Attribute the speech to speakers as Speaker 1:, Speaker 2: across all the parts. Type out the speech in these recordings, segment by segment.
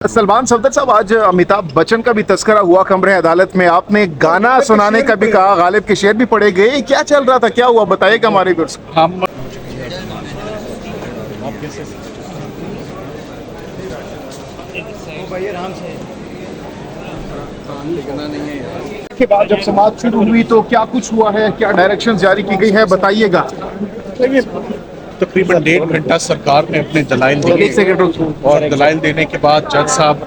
Speaker 1: सलमान सफदर साहब, आज अमिताभ बच्चन का भी तस्करा हुआ कमरे अदालत में। आपने गाना सुनाने का भी कहा, गालिब के शेर भी पढ़े गए। क्या चल रहा था, क्या हुआ, बताइएगा हमारे व्यूअर्स को।
Speaker 2: हम
Speaker 1: के बाद जब समाज शुरू हुई तो क्या कुछ हुआ है, क्या डायरेक्शन जारी की गई है, बताइएगा।
Speaker 2: तकरीबन 1.5 घंटा सरकार ने अपने दलाइल दिए और दलाइल देने के बाद जज साहब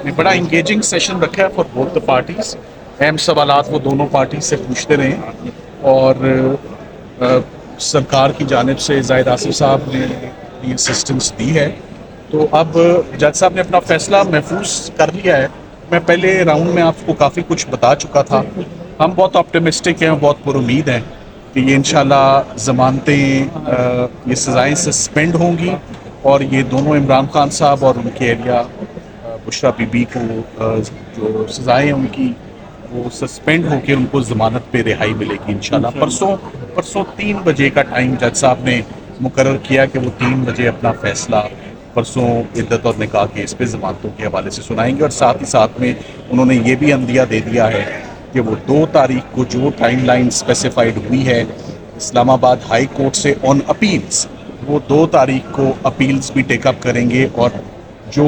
Speaker 2: ने बड़ा इंगेजिंग सेशन रखा है फॉर बोथ द पार्टीज। अहम सवालात वो दोनों पार्टी से पूछते रहे और सरकार की जानिब से जाहिद आसिफ साहब ने असिस्टेंस दी है। तो अब जज साहब ने अपना फैसला महफूज कर लिया है। मैं पहले राउंड में आपको काफ़ी कुछ बता चुका था। हम बहुत ऑप्टिमिस्टिक हैं, बहुत पुरुमीद हैं कि ये इंशाल्लाह ज़मानतें, ये सज़ाएँ सस्पेंड होंगी और ये दोनों इमरान खान साहब और उनके एहलिया बुशरा बीबी को जो सज़ाएँ हैं उनकी वो सस्पेंड होकर उनको ज़मानत पे रिहाई मिलेगी इंशाल्लाह। परसों 3 बजे का टाइम जज साहब ने मुकर्रर किया कि वो 3 बजे अपना फ़ैसला परसों इद्दत और निकाह केस पे ज़मानतों के हवाले से सुनाएंगे। और साथ ही साथ में उन्होंने ये भी अंदिया दे दिया है कि वो 2 तारीख को जो टाइमलाइन स्पेसिफाइड हुई है इस्लामाबाद हाई कोर्ट से ऑन अपील्स, वो 2 तारीख को अपील्स भी टेकअप करेंगे और जो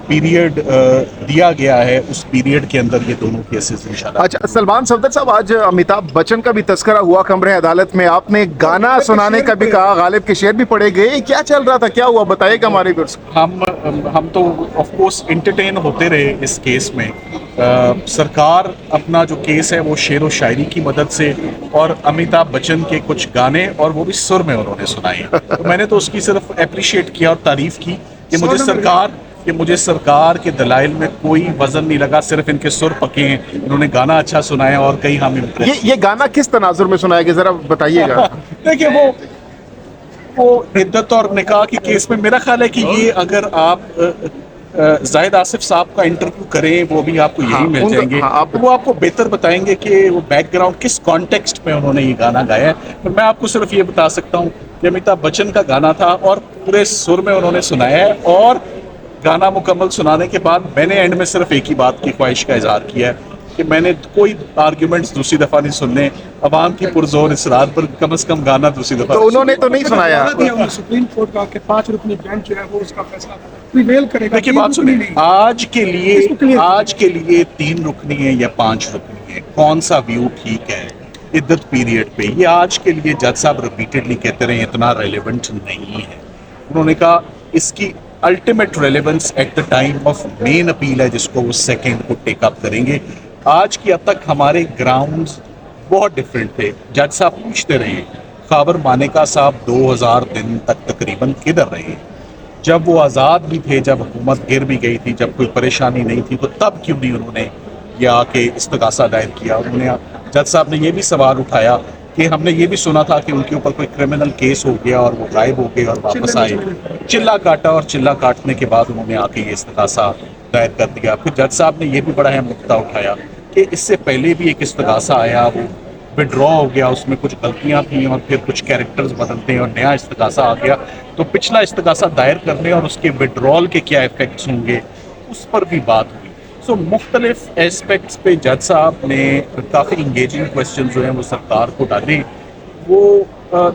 Speaker 2: पीरियड दिया गया है उस पीरियड के अंदर ये दोनों केसेस इंशाल्लाह।
Speaker 1: अच्छा सलमान सफदर साहब, आज अमिताभ बच्चन का भी तस्करा हुआ कमरे अदालत में। आपने गाना सुनाने का भी कहा, गालिब के शेर भी पढ़े गए। क्या चल रहा था, क्या हुआ, बताइएगा हमारे व्यूअर्स को।
Speaker 2: हम तो ऑफ कोर्स एंटरटेन होते रहे इस केस में। सरकार अपना जो केस है वो शेर व शायरी की मदद से और अमिताभ बच्चन के कुछ गाने और वो भी सुर में उन्होंने सुनाए। तो मैंने तो उसकी सिर्फ अप्रिशिएट किया और तारीफ की कि मुझे सरकार के दलाइल में कोई वजन नहीं लगा, सिर्फ इनके सुर पके हैं, इन्होंने गाना अच्छा सुनाया और कहीं हम इम्प्रेस।
Speaker 1: ये गाना किस तनाजुर में सुनाया गया, जरा बताइएगा।
Speaker 2: देखिए वो इद्दत और निकाह के केस में मेरा ख्याल है कि ये अगर आप जाहिद आसिफ साहब का इंटरव्यू करें वो भी आपको यही मिल जाएंगे। तो वो आपको बेहतर बताएंगे कि वो बैकग्राउंड किस कॉन्टेक्स्ट में उन्होंने ये गाना गाया है। तो मैं आपको सिर्फ ये बता सकता हूँ कि अमिताभ बच्चन का गाना था और पूरे सुर में उन्होंने सुनाया है। और गाना मुकम्मल सुनाने के बाद मैंने एंड में सिर्फ एक ही बात की ख्वाहिश का इजहार किया है कि मैंने कोई आर्ग्यूमेंट्स दूसरी दफा नहीं सुनने। अवाम की पुरजोर इसरार पर कम से कम गाना दूसरी दफा।
Speaker 1: तो उन्होंने तो नहीं सुनाया।
Speaker 3: सुप्रीम कोर्ट का कि 5 रुकनी बेंच जो है वो उसका फैसला प्रिवेल करेगा।
Speaker 2: देखिए बात सुनिए, आज के लिए 3 रुकनी है या 5 रुकनी है, कौन सा व्यू ठीक है इद्दत पीरियड पे, ये आज के लिए जज साहब रिपीटेडली कहते रहे इतना रेलेवेंट नहीं है। उन्होंने कहा इसकी ultimate relevance at the time of main appeal है जिसको वो सेकेंड को टेकअप करेंगे। आज की अब तक हमारे ग्राउंड्स बहुत डिफरेंट थे। जज साहब पूछते रहे खाबर मानेका साहब 2000 दिन तक तकरीबन किधर रहे, जब वो आज़ाद भी थे, जब हुकूमत गिर भी गई थी, जब कोई परेशानी नहीं थी, तो तब क्यों नहीं उन्होंने ये आके इस्तगासा दायर किया। उन्होंने जज साहब ने ये भी सवाल उठाया कि हमने ये भी सुना था कि उनके ऊपर कोई क्रिमिनल केस हो गया और वो गायब हो गए और वापस आए, चिल्ला काटा और चिल्ला काटने के बाद उन्होंने आके ये इस्तगासा दायर कर दिया। फिर जज साहब ने ये भी बड़ा अहम नुक्ता उठाया कि इससे पहले भी एक इस्तगासा आया, वो विड्रॉ हो गया, उसमें कुछ गलतियां थी और फिर कुछ कैरेक्टर्स बदलते हैं और नया इस्तगासा आ गया। तो पिछला इस्तगासा दायर करने और उसके विड्रॉल के क्या इफेक्ट्स होंगे उस पर भी बात हुई। सो मुख्तलिफ एस्पेक्ट्स पे जज साहब ने काफ़ी इंगेजिंग क्वेश्चन जो हैं वो सरकार को डाले। वो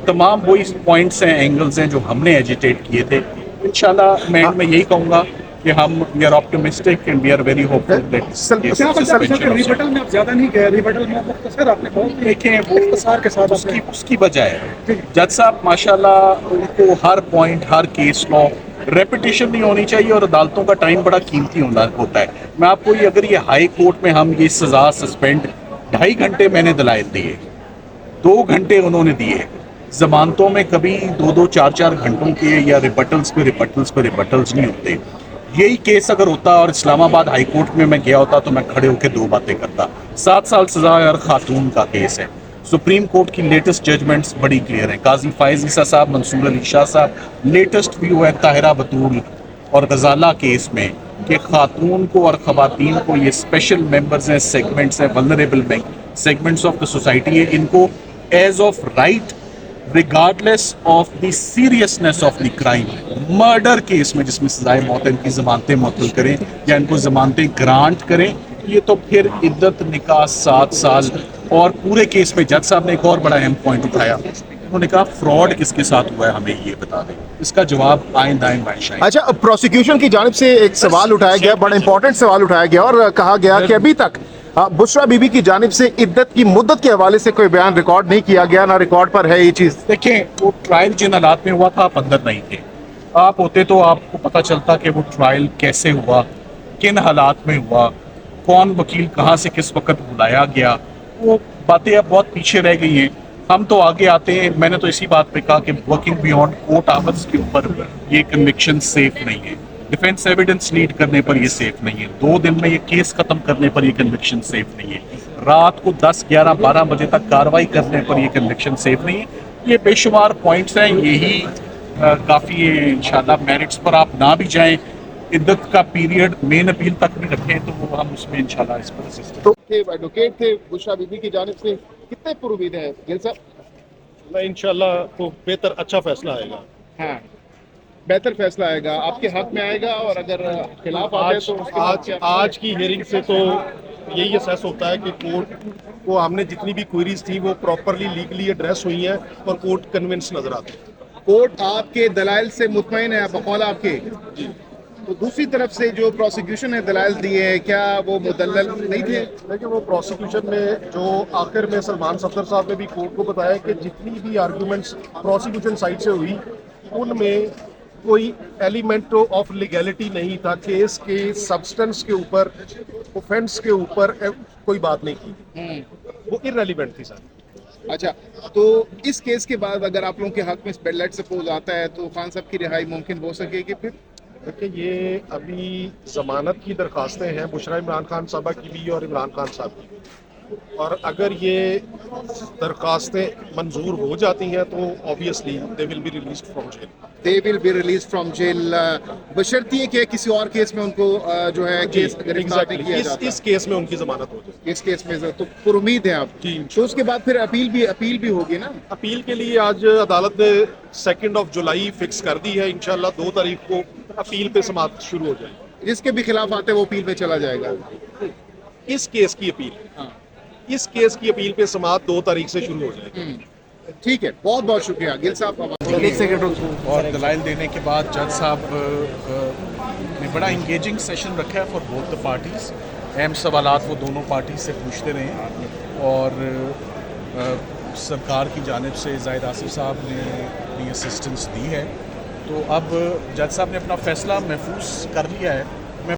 Speaker 2: तमाम वही पॉइंट्स हैं, एंगल्स हैं जो हमने एजिटेट किए थे। इंशाल्लाह मैं यही कहूँगा कि हम we are optimistic and we are very hopeful that
Speaker 3: rebuttal में आप ज्यादा नहीं गए, रिबटल में मुख्तसर आपने बहुत
Speaker 2: देखें वो
Speaker 3: इख्तिसार के साथ
Speaker 2: उसकी वजह है जज साहब माशाल्लाह उनको हर पॉइंट हर केस लॉ रेपिटेशन नहीं होनी चाहिए और अदालतों का टाइम बड़ा कीमती होता है। मैं आपको अगर ये हाई कोर्ट में हम ये सज़ा सस्पेंड 2.5 घंटे मैंने दलाइल दिए, 2 घंटे उन्होंने दिए, जमानतों में कभी 2-2 4-4 घंटों के या रिबटल्स नहीं होते। यही केस अगर होता और इस्लामाबाद हाई कोर्ट में मैं गया होता तो मैं खड़े होकर 2 बातें करता। 7 साल सजा और खातून का केस है। सुप्रीम कोर्ट की लेटेस्ट जजमेंट्स बड़ी क्लियर हैं। काजी फायज ईसा साहब, मंसूर अली शाह साहब, लेटेस्ट व्यू है ताहिरा बतूल और गजाला केस में कि खातून को और ख़वातीन को ये स्पेशल मेंबर्स हैं, सेगमेंट्स हैं, vulnerable segments of the society है, इनको as of right regardless of the seriousness of the crime, murder case में जिसमें सजाए मौत है, इनकी जमानतें मुअत्तल करें या इनको जमानतें ग्रांट करें, ये तो फिर इद्दत निकाह 7 साल। और पूरे केस में जज साहब ने एक और बड़ा अहम पॉइंट उठाया, उन्होंने कहा फ्रॉड किसके साथ हुआ है हमें ये बता दें, इसका जवाब आइंदा बादशाह।
Speaker 1: अच्छा, प्रोसिक्यूशन की जानिब से एक सवाल उठाया गया, बड़ा इंपॉर्टेंट सवाल उठाया गया और कहा गया कि अभी तक बुशरा बीबी की जानिब से इद्दत की मुद्दत के हवाले से कोई बयान रिकॉर्ड नहीं किया गया, ना रिकॉर्ड पर है ये चीज़।
Speaker 2: देखें, वो ट्रायल जिन हालात में हुआ था आप अंदर नहीं थे, आप होते तो आपको पता चलता कि वो ट्रायल कैसे हुआ, किन हालात में हुआ, कौन वकील कहाँ से किस वक्त बुलाया गया, वो बातें अब बहुत पीछे रह गई हैं। हम तो आगे आते हैं। मैंने तो इसी बात पे कहा कि वर्किंग बियॉन्ड कोर्ट आवर्स के ऊपर ये कन्विक्शन सेफ नहीं है, डिफेंस एविडेंस लीड करने पर ये सेफ नहीं है, 2 दिन में ये केस खत्म करने पर ये कन्विक्शन सेफ नहीं है, रात को 10, 11, 12 बजे तक कार्रवाई करने पर ये कन्विक्शन सेफ नहीं है। ये बेशुमार पॉइंट्स हैं, यही काफ़ी है। इंशाल्लाह मेरिट्स पर आप ना भी जाएं, इद्दत का पीरियड मेन अपील तक भी रखें तो वो हम उसमें इंशाल्लाह इस पर असिस्ट
Speaker 1: तो एडवोकेट थे बुशरा बीबी की जानिब से, कितने पर उम्मीद है गिल साहब?
Speaker 4: इंशाल्लाह तो बेहतर अच्छा फैसला आएगा।
Speaker 1: हाँ, बेहतर फैसला आएगा, आपके हक में आएगा, और अगर खिलाफ आए
Speaker 4: आज
Speaker 1: तो उसके बाद
Speaker 4: आज
Speaker 1: क्या?
Speaker 4: आज की हियरिंग से तो यही असेस होता है कि कोर्ट को हमने जितनी भी क्वेरीज थी वो प्रॉपरली लीगली एड्रेस हुई हैं और कोर्ट कन्विंस नजर आती है।
Speaker 1: कोर्ट आपके दलाइल से मुतमईन है, बकौल आपके। तो दूसरी तरफ से जो प्रोसिक्यूशन ने दलाइल दिए हैं, क्या वो मुदल्लल नहीं थे?
Speaker 4: लेकिन वो प्रोसिक्यूशन में जो आखिर में सलमान सफदर साहब ने भी कोर्ट को बताया कि जितनी भी आर्ग्यूमेंट्स प्रोसिक्यूशन साइड से हुई उनमें कोई एलिमेंट ऑफ लीगैलिटी नहीं था, केस के सब्सटेंस के ऊपर, ऑफेंस के ऊपर कोई बात नहीं की, वो इररेलेवेंट थी सर।
Speaker 1: अच्छा, तो इस केस के बाद अगर आप लोगों के हक में बेलट सपोज आता है तो खान साहब की रिहाई मुमकिन हो सकेगी फिर?
Speaker 4: देखिए, ये अभी जमानत की दरखास्तें हैं बुशरा इमरान खान साहबा की भी और इमरान खान साहब की भी, और अगर ये दरखास्तें मंजूर हो जाती हैं तो obviously they will be released from jail.
Speaker 1: They will be release from jail, बशर्ते कि किसी और केस में उनको जो है केस गिरफ्तार नहीं किया जाता।
Speaker 4: इस केस में उनकी जमानत हो जाए।
Speaker 1: इस केस में तो पुर उम्मीद है आप।
Speaker 4: जी।
Speaker 1: तो उसके बाद फिर अपील भी होगी ना?
Speaker 4: अपील के लिए आज अदालत ने 2 जुलाई फिक्स कर दी है, इंशाल्लाह 2 तारीख को अपील पे समाअत शुरू हो जाएगी।
Speaker 1: जिसके भी खिलाफ आते हैं वो अपील पे चला जाएगा।
Speaker 4: इस केस की अपील, इस केस की अपील पे समाअत 2 तारीख से शुरू हो जाएगी।
Speaker 1: ठीक है, बहुत बहुत शुक्रिया गिल साहब। एक सेकंड।
Speaker 2: और दलाइल देने के बाद जज साहब ने बड़ा इंगेजिंग सेशन रखा है फॉर बोथ द पार्टीज़। अहम सवालात वो दोनों पार्टी से पूछते रहे हैं और सरकार की जानिब से जाहिद आसिफ साहब ने अपनी असिस्टेंस दी है। तो अब जज साहब ने अपना फ़ैसला महफूज कर लिया है